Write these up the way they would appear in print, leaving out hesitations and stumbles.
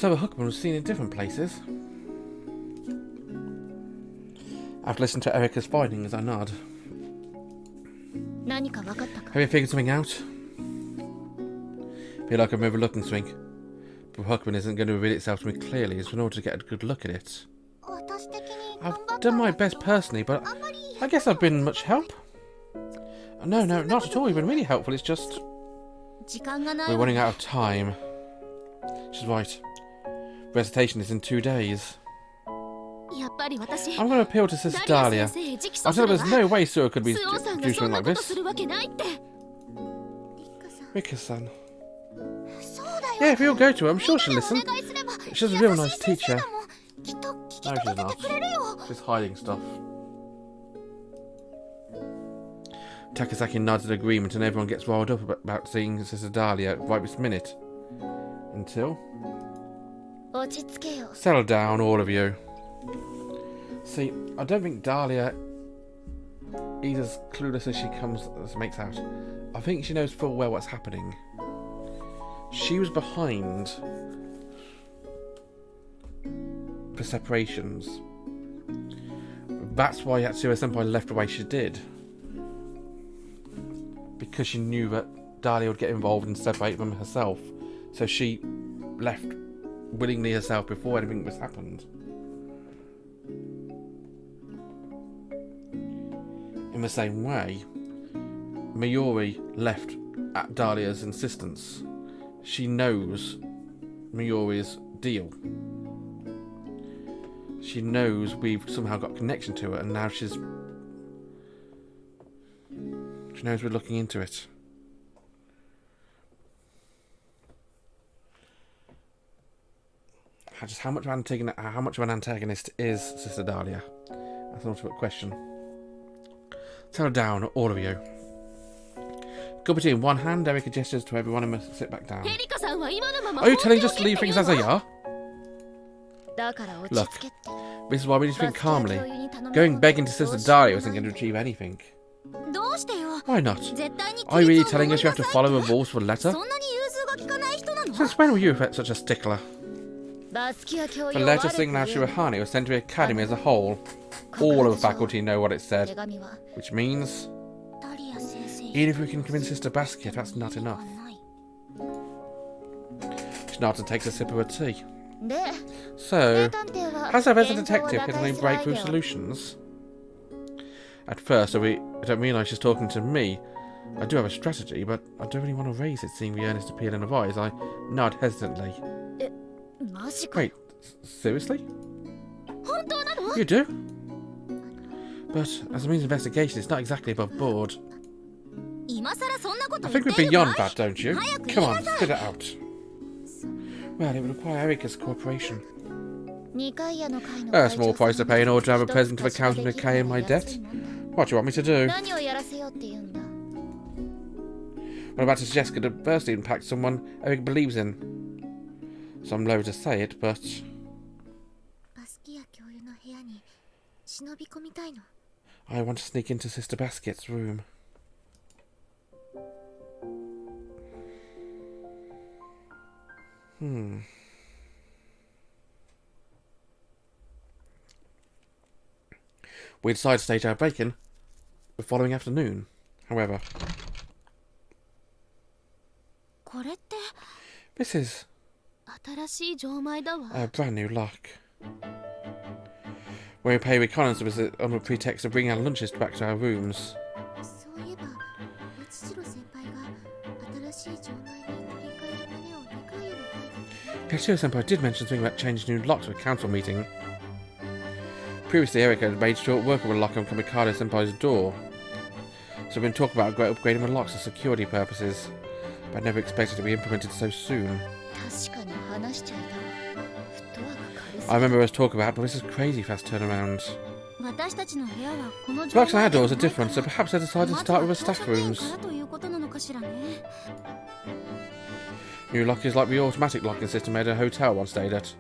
So a hookman was seen in different places. After listening to Erika's findings, I nod. Have you figured something out? Feel like I'm overlooking something. But hookman isn't going to reveal itself to me clearly, so in order to get a good look at it. I've done my best personally, but I guess I've been much help. No, not at all. You've been really helpful. It's just we're running out of time. She's right. Recitation is in 2 days. I'm going to appeal to Sister Dahlia. I tell her there's no way Suoh could do something like this. Rika-san. Yeah, if you'll go to her, I'm sure she'll listen. She's a real nice teacher. No, she's not. She's hiding stuff. Takasaki nods in agreement and everyone gets riled up about seeing Sister Dahlia right this minute. Until... Settle down, all of you. See, I don't think Dahlia is as clueless as she makes out. I think she knows full well what's happening. She was behind the separations. That's why Yatsuhiro Senpai left the way she did. Because she knew that Dahlia would get involved and separate them herself. So she left willingly herself before anything was happened. In the same way, Mayuri left at Dahlia's insistence. She knows Mayuri's deal. She knows we've somehow got connection to it, and now she knows we're looking into it. Just how much of an antagonist is Sister Dahlia? That's an ultimate question. Settle down, all of you. Cup of tea in one hand, Erika gestures to everyone and must sit back down. Are you telling us to leave things as they are? Look, this is why we need to think calmly. Going begging to Sister Dahlia isn't going to achieve anything. Why not? Are you really telling us you have to follow the rules for the letter? Since when were you such a stickler? The letter singing out Shirahane was sent to the Academy as a whole. All of the faculty know what it said. Which means, even if we can convince Sister Basket, that's not enough. She nods and takes a sip of her tea. So, has our resident detective got any breakthrough solutions? At first, I don't realise she's talking to me. I do have a strategy, but I don't really want to raise it, seeing the earnest appeal in her eyes. I nod hesitantly. Wait, seriously? You do? But as a means of investigation, it's not exactly above board. I think we're beyond that, don't you? Come on, spit it out. Well, it would require Erika's cooperation. A small price to pay in order to have a present of the Council of Nicaea in my debt. What do you want me to do? I'm about to suggest could adversely impact someone Erika believes in. So I'm loath to say it, but... I want to sneak into Sister Basket's room. We decide to stay to our bacon the following afternoon, however. This is a brand new lock. When we pay reconnaissance on the pretext of bringing our lunches back to our rooms. Yatsuhiro Senpai did mention something about changing new locks for a council meeting. Previously, Erika had made short work of a lock on Kamikado Senpai's door. So we've been talking about upgrading the locks for security purposes, but I never expected it to be implemented so soon. I remember us talking about it, but this is crazy fast turnaround. The locks on our doors are different, so perhaps I decided to start with the staff rooms. New lock is like the automatic locking system at a hotel once stayed at.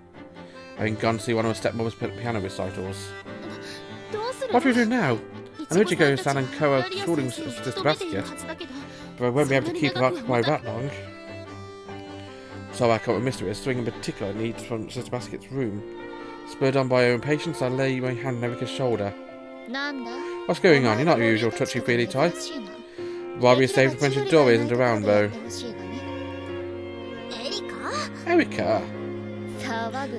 Having gone to see one of my stepmother's piano recitals. What do we do now? I know Ichigo-san and Ko are schooling Sister Basket, but I won't be able to keep her occupied that long. So I can't mystery. A swing in particular needs from Sister Basket's room. Spurred on by her impatience, I lay my hand on Erika's shoulder. What's going on? You're not your usual touchy-feely type. Barbie is safe to mention Dory isn't around, though. Erika!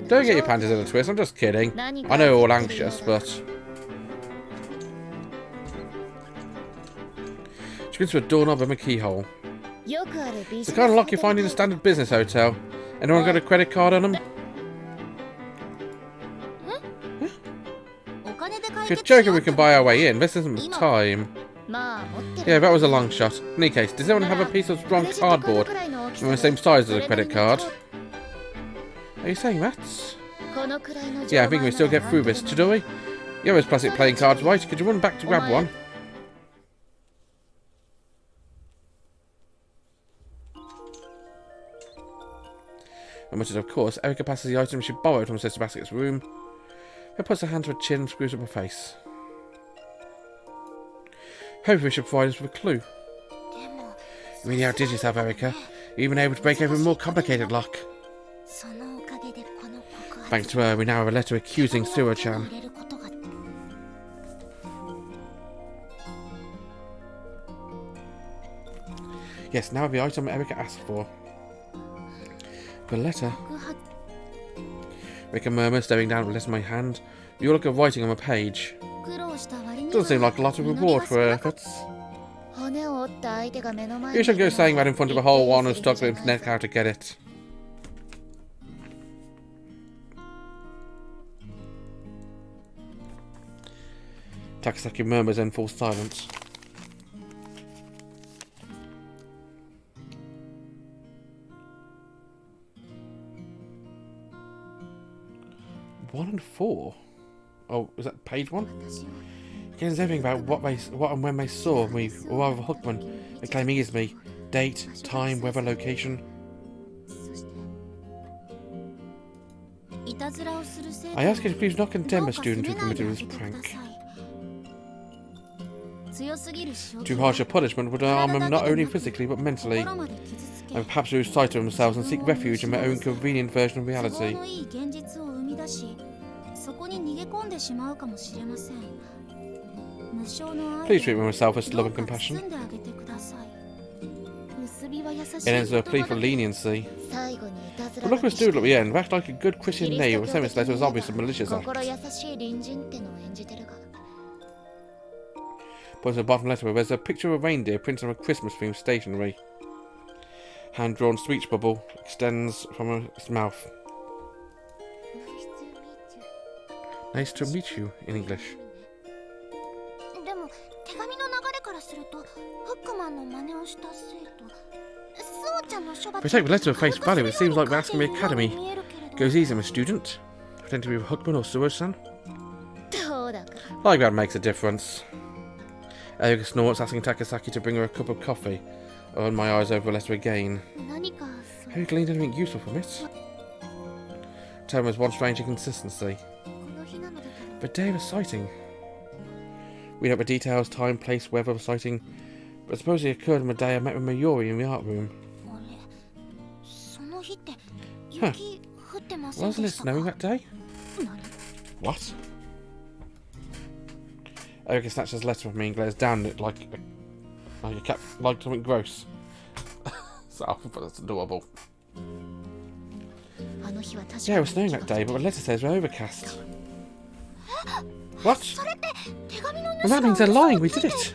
Don't get your panties in a twist, I'm just kidding. I know you're all anxious, but... She goes to a doorknob and a keyhole. It's the kind of lock you find in a standard business hotel. Anyone got a credit card on them? Huh? If you're joking, we can buy our way in. This isn't the time. Yeah, that was a long shot. In any case, does anyone have a piece of strong cardboard from the same size as a credit card? Are you saying that? Yeah, I think we still get through this. Chidori? You have those plastic playing cards, right? Could you run back to grab one? And much as of course, Erika passes the item she borrowed from Sister Basket's room. Her puts her hand to her chin and screws up her face. Hopefully she should provide us with a clue. You really outdid yourself, Erika. You're even able to break open a more complicated lock. Thanks to her, we now have a letter accusing Suoh-chan. Yes, now the item Erika asked for. The letter. Erika murmurs, staring down at the letter in my hand. You look at writing on a page. Doesn't seem like a lot of reward for her efforts. You should go saying that in front of a whole one and stuck the internet how to get it. Takasaki murmurs and falls silent. One and 4. Oh, is that page 1? Again, everything about what and when they saw me, or rather Hookman. They claim he is me. Date, time, weather, location. I ask you to please not condemn a student who committed this prank. Too harsh a punishment would harm them not only physically but mentally, and perhaps lose sight of themselves and seek refuge in their own convenient version of reality. Please treat me with selfish love and compassion. It ends with a plea for leniency. But look at this dude at the end, act like a good Christian knee or saying this letter was obvious and malicious act. Points to the bottom letter where there's a picture of a reindeer printed on a Christmas themed stationery. Hand-drawn speech bubble extends from its mouth. Nice to meet you in English. If we take the letter at face value, it seems like we're asking the Academy. Goes easy, my student. Pretend to be with Hookman or Suoh-san. Like that makes a difference. Erika snorts, asking Takasaki to bring her a cup of coffee. I run my eyes over the letter again. Have you gleaned anything useful from it? Tell me there's one strange inconsistency. The day of the sighting. Read out the details, time, place, weather of the sighting. But supposedly it occurred on the day I met with Mayuri in the art room. Huh. Wasn't it snowing that day? What? Erika snatches the letter from me and glares down at it like a cat, like something gross. So that's adorable. Yeah, it was snowing that day, but the letter says we're overcast. What? Well, that means they're lying, we did it!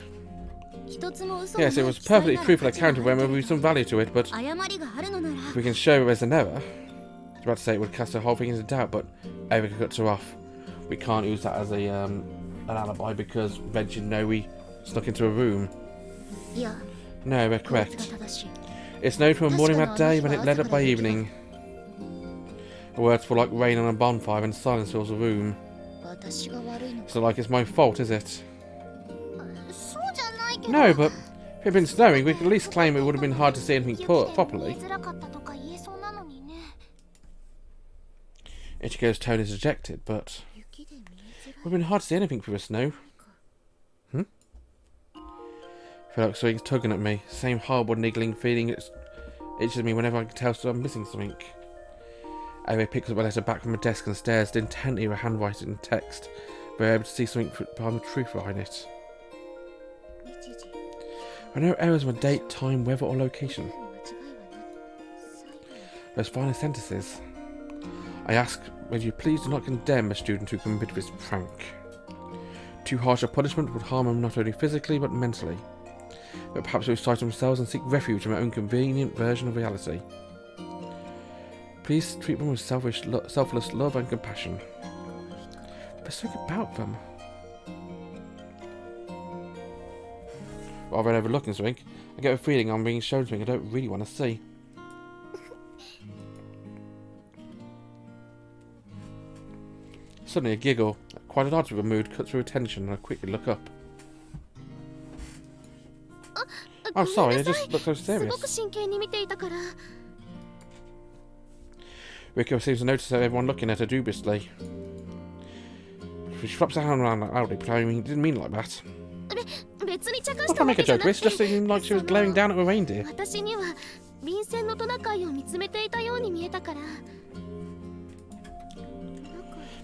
Yes, it was a perfectly truthful account of when there would be some value to it, but if we can show there's an error... I was about to say it would cast the whole thing into doubt, but Erika cuts her off. We can't use that as a an alibi because eventually we snuck into a room. No, we're correct. It snowed from morning that day when it let up by evening. The words fall like rain on a bonfire and silence fills the room. It's not like it's my fault, is it? No, but if it had been snowing, we could at least claim it would have been hard to see anything properly. Ichigo's tone is dejected, but it would have been hard to see anything through the snow. I feel like something's tugging at me. Same horrible niggling feeling It itches me whenever I can tell I'm missing something. Ava picks up a letter back from her desk and stares intently at her handwriting text, but able to see something behind the truth behind it. There are no errors in my date, time, weather, or location. Those final sentences. I ask whether you please do not condemn a student who committed this prank. Too harsh a punishment would harm them not only physically but mentally. But perhaps they will cite themselves and seek refuge in their own convenient version of reality. Please treat them with selfless love and compassion. There's something about them. Rather than overlooking something, I get a feeling I'm being shown something I don't really want to see. Suddenly a giggle, quite an odd mood, cuts through attention and I quickly look up. I'm sorry, I just look so serious. Riko seems to notice everyone looking at her dubiously. She flaps her hand around loudly, pretending he didn't mean it like that. Not trying to make a joke, it just seemed like she was glaring down at a reindeer.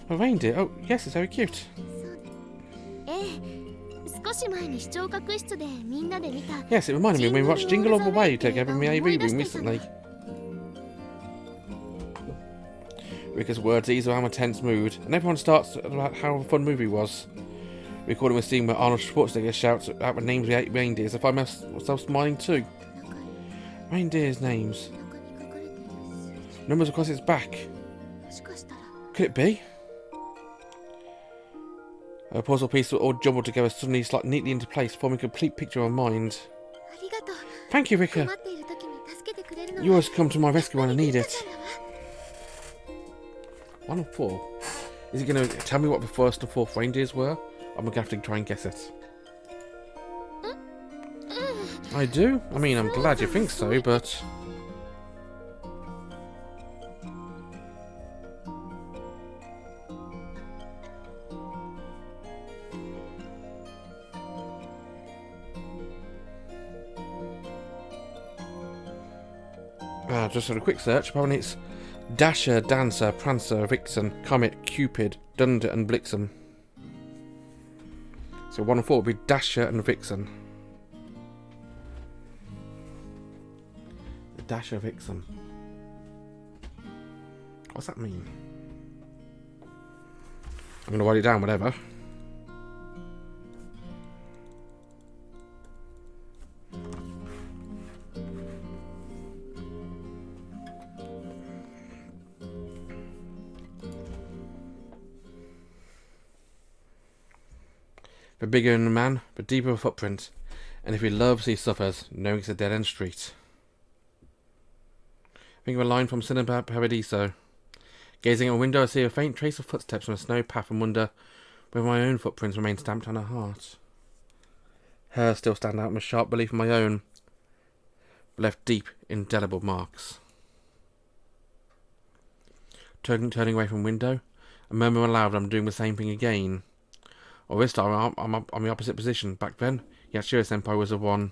A reindeer? Oh, yes, it's very cute. Yes, it reminded me when we watched Jingle All the Way together in the AV room recently. Rika's words ease around a tense mood, and everyone starts about how a fun movie was. Recording a scene where Arnold Schwarzenegger shouts out the names of the 8 reindeers, I find myself smiling too. Reindeers' names. Numbers across its back. Could it be? A puzzle piece all jumbled together suddenly slot neatly into place, forming a complete picture in my mind. Thank you, Rika. You always come to my rescue when I need it. 1 and 4. Is he going to tell me what the first and fourth reindeers were? I'm going to have to try and guess it. I do? I mean, I'm glad you think so, but... just had a quick search. Apparently it's Dasher, Dancer, Prancer, Vixen, Comet, Cupid, Dunder and Blixen. So 1 and 4 would be Dasher and Vixen. Dasher, Vixen. What's that mean? I'm going to write it down, whatever. The bigger in the man, the deeper the footprint. And if he loves, he suffers, knowing it's a dead-end street. Think of a line from Cinema Paradiso. Gazing at a window, I see a faint trace of footsteps on a snow path and wonder whether my own footprints remain stamped on her heart. Hers still stand out in a sharp belief in my own, but left deep, indelible marks. Turning away from window, I murmur aloud I'm doing the same thing again. Or this time I'm in the opposite position. Back then, Yatsushiro-senpai was the one.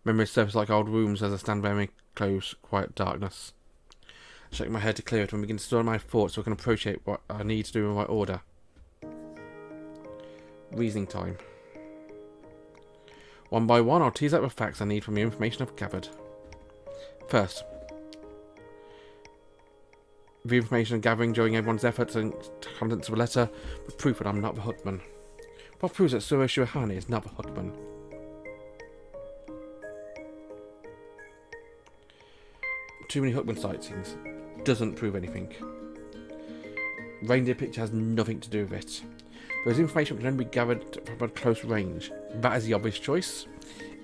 Memories surface like old wounds as I stand very close, quiet darkness. I shake my head to clear it and begin to store my thoughts so I can appreciate what I need to do in the right order. Reasoning time. One by one, I'll tease out the facts I need from the information I've gathered. First, the information I'm gathering during everyone's efforts and contents of a letter with proof that I'm not the hookman. What proves that Suoh Shirahane is not the hookman? Too many hookman sightings doesn't prove anything. Reindeer picture has nothing to do with it. There is information that can only be gathered from a close range. That is the obvious choice.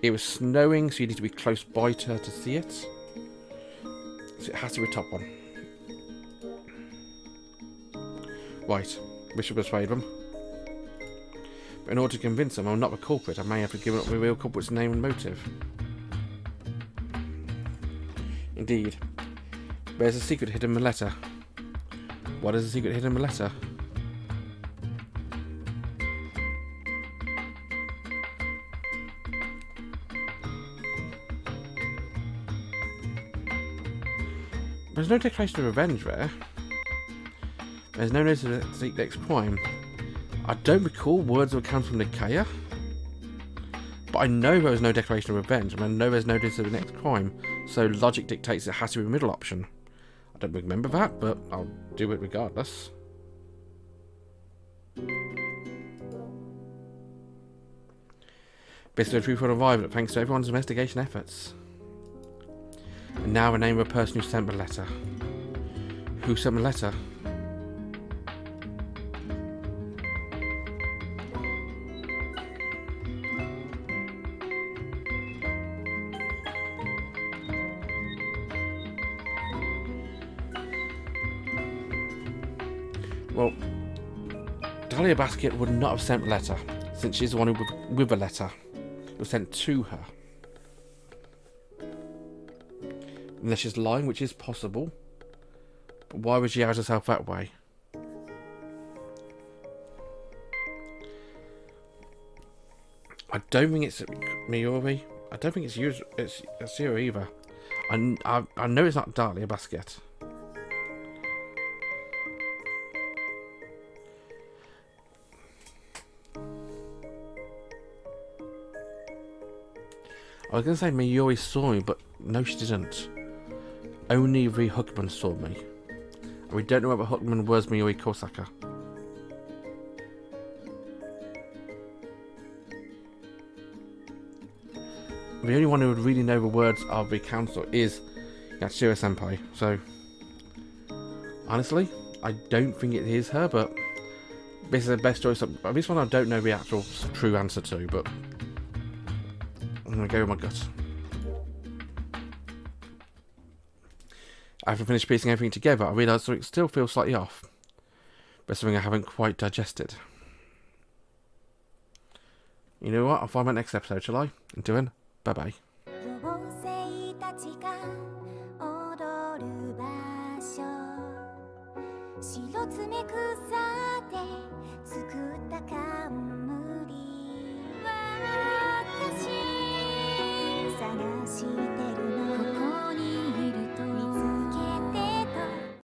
It was snowing, so you need to be close by to her to see it. So it has to be a top one. Right, we should persuade them. But in order to convince them I'm not the culprit, I may have to give up the real culprit's name and motive. Indeed. There's a secret hidden in the letter. What is the secret hidden in the letter? no declaration of revenge there. There's no notice of the next crime. I don't recall words of the Council of Nicaea. But I know there was no declaration of revenge, and I know there's no notice of the next crime, so logic dictates it has to be the middle option. I don't remember that, but I'll do it regardless. Bits of the truth will arrive thanks to everyone's investigation efforts. And now the name of the person who sent the letter. Who sent the letter? Well, Dahlia Basket would not have sent the letter, since she's the one who with the letter. It was sent to her. Unless she's lying, which is possible. But why would she out herself that way? I don't think it's Mayuri. I don't think it's Yuzuriha either. I know it's not Dahlia Basket. I was going to say Mayuri saw me, but no she didn't. Only the Hookman saw me. And we don't know whether Hookman was Mayuri Kohsaka. The only one who would really know the words of the council is Yatsushiro Senpai, so honestly, I don't think it is her, but this is the best choice. This one I don't know the actual true answer to, but I'm going to go with my gut. After I finished piecing everything together, I realised something still feels slightly off. But something I haven't quite digested. You know what? I'll find my next episode, shall I? Until then, bye-bye. 白爪で作った看板